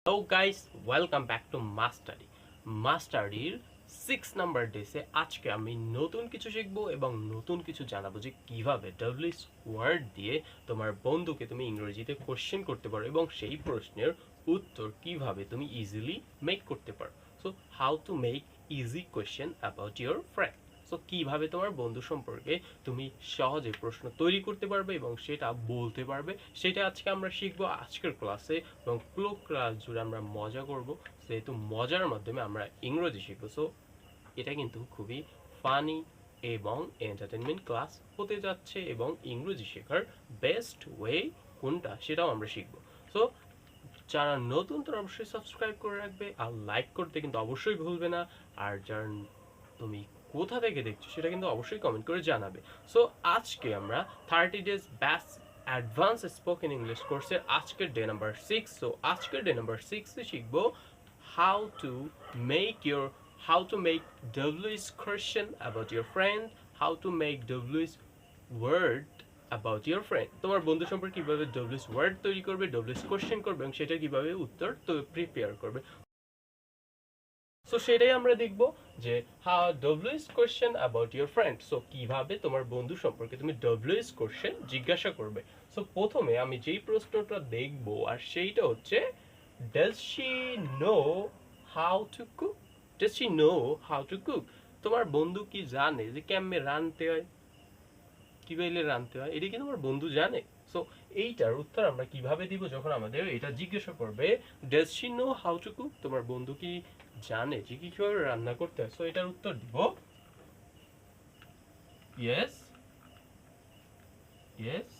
Hello guys, welcome back to মাস্টারির 6 number ডেসে আজকে আমি নতুন কিছু শিখবো এবং নতুন কিছু জানাবো যে কিভাবে ডব্লিউএস ওয়ার্ড দিয়ে তোমার বন্ধুকে তুমি ইংরেজিতে কোশ্চেন করতে পারো এবং সেই প্রশ্নের উত্তর কিভাবে তুমি ইজিলি মেক করতে পারো। So how to make easy question about your friend. So কিভাবে তোমার বন্ধু সম্পর্কে তুমি সহজে প্রশ্ন তৈরি করতে পারবে এবং সেটা বলতে পারবে, সেটা আজকে আমরা শিখবো আজকের ক্লাসে। এবং পুরো ক্লাস জুড়ে আমরা মজা করব, যেহেতু মজার মাধ্যমে আমরা ইংরেজি শিখবো। সো এটা কিন্তু খুবই ফানি এবং এন্টারটেনমেন্ট ক্লাস হতে যাচ্ছে এবং ইংরেজি শেখার বেস্ট ওয়ে কোনটা সেটাও আমরা শিখবো। সো যারা নতুন তারা অবশ্যই সাবস্ক্রাইব করে রাখবে আর লাইক করতে কিন্তু অবশ্যই ভুলবে না। আর যারা তুমি কোথা থেকে দেখছো সেটা কিন্তু অবশ্যই কমেন্ট করে জানাবে। সো আজকে আমরা 30 days best advance spoken English কোর্সের আজকের ডে নাম্বার 6। সো আজকের ডে নাম্বার 6 এ শিখবো how to make your how to make WS question about your friend, how to make WS word about your friend। তোমার বন্ধু সম্পর্কে কিভাবে WS word তৈরি করবে, WS question করবে এবং সেটা কিভাবে উত্তর তো প্রিপেয়ার করবে। সো সেটাই আমরা দেখব যে হাউ ডব্লিউএস question about your friend. So কিভাবে তোমার বন্ধু সম্পর্কে তুমি ডব্লিউএস কোশ্চেন জিজ্ঞাসা করবে। সো প্রথমে আমি যেই প্রশ্নটা দেখব আর সেইটা হচ্ছে does she know how to cook. Does she know how to cook. তোমার বন্ধু কি জানে যে কেমনে রাঁধতে হয়, কিভাবে রাঁধতে হয়, এটা কি তোমার বন্ধু জানে? সো এইটার উত্তর আমরা কিভাবে দিব যখন আমাদের এটা জিজ্ঞাসা করবে does she know how to cook, তোমার বন্ধু কি জানে যে কিভাবে রান্না করতে হয়। সো এটার উত্তর দিব yes, yes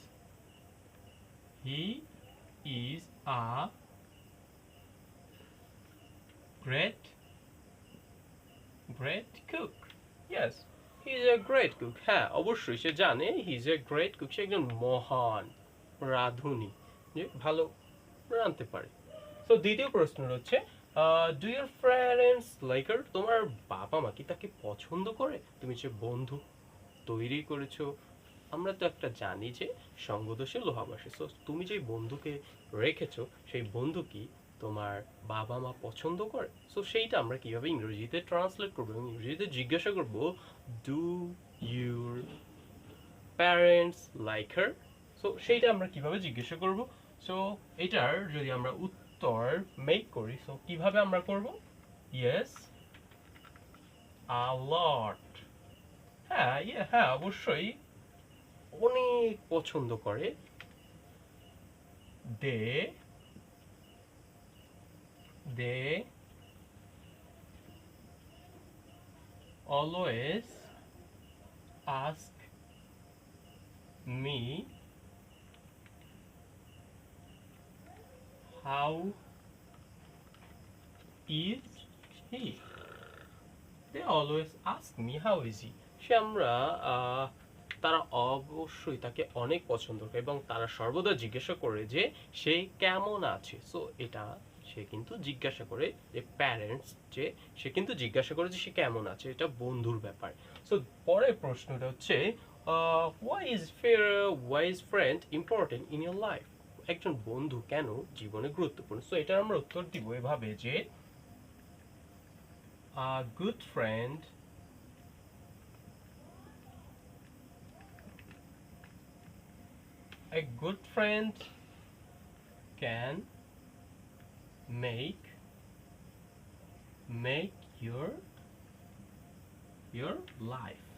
he is a great great cook. Yes he is a great cook. হ্যাঁ অবশ্যই সে জানে he is a great cook, সে একজন মহান রাঁধুনি, যে ভালো রাঁধতে পারে। তো দ্বিতীয় প্রশ্ন হচ্ছে do your parents like her. তোমার বাবা মা কি তাকে পছন্দ করে? তুমি যে বন্ধু তৈরি করেছো, আমরা তো একটা জানি যে সঙ্গদোষে লোহা ভাসে। সো তুমি যে বন্ধুকে রেখেছো সেই বন্ধু কি তোমার বাবা মা পছন্দ করে? সো সেইটা আমরা কিভাবে ইংরেজিতে ট্রান্সলেট করবো এবং ইংরেজিতে জিজ্ঞাসা করবো do your parents like her. So সেইটা আমরা কিভাবে জিজ্ঞাসা করব। সো এটার যদি আমরা উত্তর মেক করি, সো কিভাবে আমরা করব? Yes a lot. হ্যাঁ হ্যাঁ অবশ্যই অনেক পছন্দ করে। They they always ask me how is he. They always ask me how is he. সে আমরা তারা অবশ্যই তাকে অনেক পছন্দ করে এবং তারা সর্বদা জিজ্ঞাসা করে যে সে কেমন আছে। সো এটা সে কিন্তু জিজ্ঞাসা করে যে প্যারেন্টস, যে সে কিন্তু জিজ্ঞাসা করে যে সে কেমন আছে, এটা বন্ধুর ব্যাপার। সো পরের প্রশ্নটা হচ্ছে why is friend important in your life. একজন বন্ধু কেন জীবনে গুরুত্বপূর্ণ? সো এটার আমরা উত্তর দিব এভাবে যে a good friend a good friend can make your life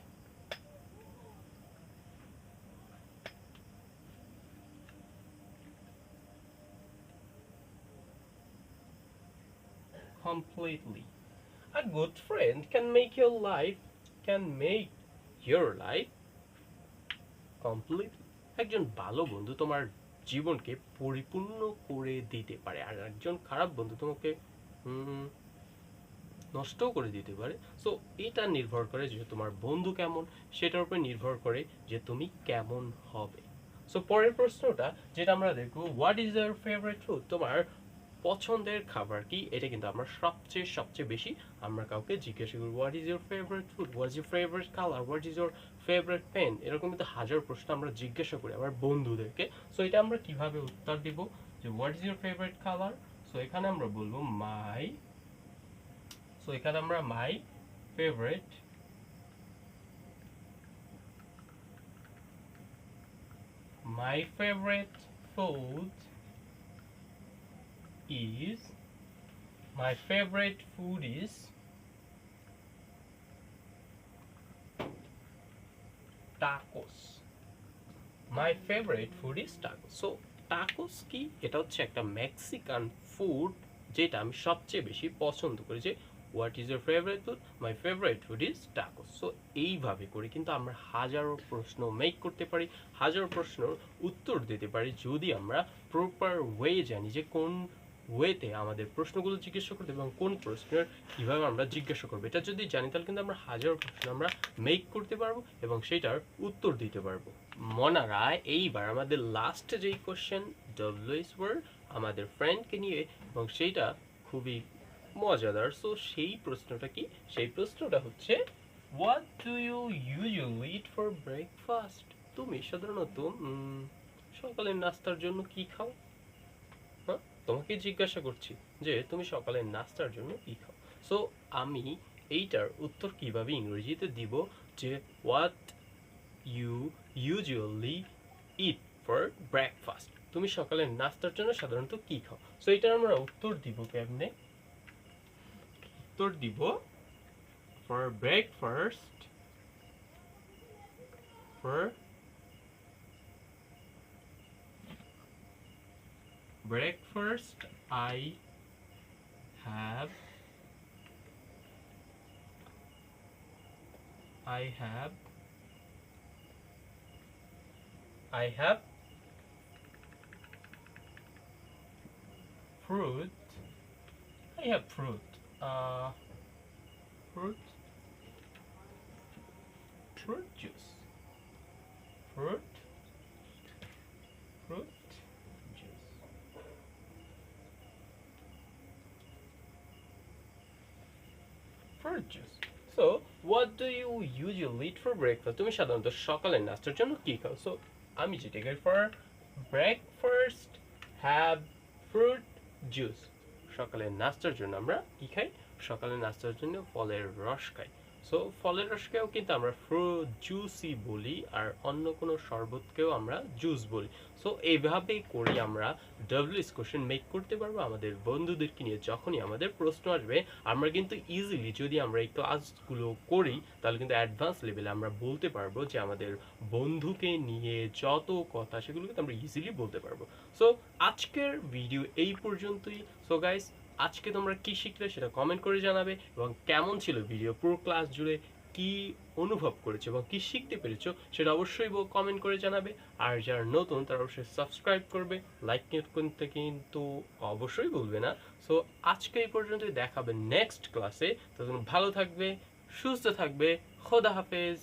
completely. A good friend can make your life completely. একজন ভালো বন্ধু তোমার জীবনকে পরিপূর্ণ করে দিতে পারে, আর একজন খারাপ বন্ধু তোমাকে নষ্টও করে দিতে পারে। সো এটা নির্ভর করে যে তোমার বন্ধু কেমন, সেটার উপর নির্ভর করে যে তুমি কেমন হবে। সো পরের প্রশ্নটা যেটা আমরা দেখবো what is your favourite food. তোমার পছন্দের খাবার কি? এটা কিন্তু আমরা সবচেয়ে বেশি আমরা কাউকে জিজ্ঞাসা করি what is your favourite food, what is your favourite colour, what is your favourite pen. এরকম কিন্তু হাজার প্রশ্ন আমরা জিজ্ঞাসা করি আমার বন্ধুদেরকে। সো এটা আমরা কিভাবে উত্তর দিব যে what is your favourite colour. So এখানে আমরা বলবো মাই, সো এখানে আমরা my favourite food is my favorite food is tacos. My favorite food is tacos. So tacos কি? এটা হচ্ছে একটা মেক্সিকান ফুড যেটা আমি সবচেয়ে বেশি পছন্দ করি। যে what is your favourite food? My favourite food is tacos. So এইভাবে করে কিন্তু আমরা হাজারো প্রশ্ন মেক করতে পারি, হাজারো প্রশ্নের উত্তর দিতে পারি যদি আমরা প্রপার ওয়ে জানি যে কোন ওয়েতে আমাদের প্রশ্নগুলো জিজ্ঞাসা করতে এবং কোন প্রশ্নের কীভাবে আমরা জিজ্ঞাসা করবো। এটা যদি জানি তাহলে কিন্তু আমরা হাজারো প্রশ্ন আমরা মেক করতে পারবো এবং সেটার উত্তর দিতে পারবো। মনারা এইবার আমাদের লাস্ট যেই কোশ্চেন ডব্লিউএস ওয়ার্ড আমাদের ফ্রেন্ডকে নিয়ে, এবং সেইটা খুবই মজাদার। সো সেই প্রশ্নটা কি? সেই প্রশ্নটা হচ্ছে what do you usually eat for breakfast? তুমি সাধারণত সকালের নাস্তার জন্য কি খাও? হ্যাঁ, তোমাকে জিজ্ঞাসা করছি যে তুমি সকালের নাস্তার জন্য কি খাও। সো আমি এইটার উত্তর কিভাবে ইংরেজিতে দিব যে what you usually eat for breakfast? তুমি সকালের নাস্তার জন্য সাধারণত কি খাও? সো এটার আমরা উত্তর দিব কেমনে? উত্তর দিব for breakfast I have fruit. I have fruit. Fruit juice. Fruit juice. Fruit juice. So, what do you usually eat for breakfast? তুমি সাধারণত সকালের নাস্তার জন্য কি খাও? So, আমি যেটা খাই for breakfast have fruit juice. সকালের নাস্তার জন্য আমরা কি খাই? সকালের নাস্তার জন্য ফলের রস খাই। সো ফলের রসকেও কিন্তু আমরা ফ্রুট জুসই বলি, আর অন্য কোনো শরবতকেও আমরা জুস বলি। সো এইভাবেই করি আমরা ডব্লিউএস কোশ্চেন মেক করতে পারবো আমাদের বন্ধুদেরকে নিয়ে। যখনই আমাদের প্রশ্ন আসবে আমরা কিন্তু ইজিলি যদি আমরা এই ক্লাসগুলো করি তাহলে কিন্তু অ্যাডভান্স লেভেলে আমরা বলতে পারবো যে আমাদের বন্ধুকে নিয়ে যত কথা সেগুলো কিন্তু আমরা ইজিলি বলতে পারবো। সো আজকের ভিডিও এই পর্যন্তই। সো গাইস, আজকে তোমরা কি শিখলে সেটা কমেন্ট করে জানাবে, এবং কেমন ছিল ভিডিও, পুরো ক্লাস জুড়ে কি অনুভব করেছো এবং কি শিখতে পেরেছো সেটা অবশ্যই কমেন্ট করে জানাবে। আর যারা নতুন তারা অবশ্যই সাবস্ক্রাইব করবে, লাইক করতে কিন্তু অবশ্যই ভুলবে না। সো আজকে এই পর্যন্তই, দেখাবে নেক্সট ক্লাসে। তখন ভালো থাকবে, সুস্থ থাকবে, খোদা হাফেজ।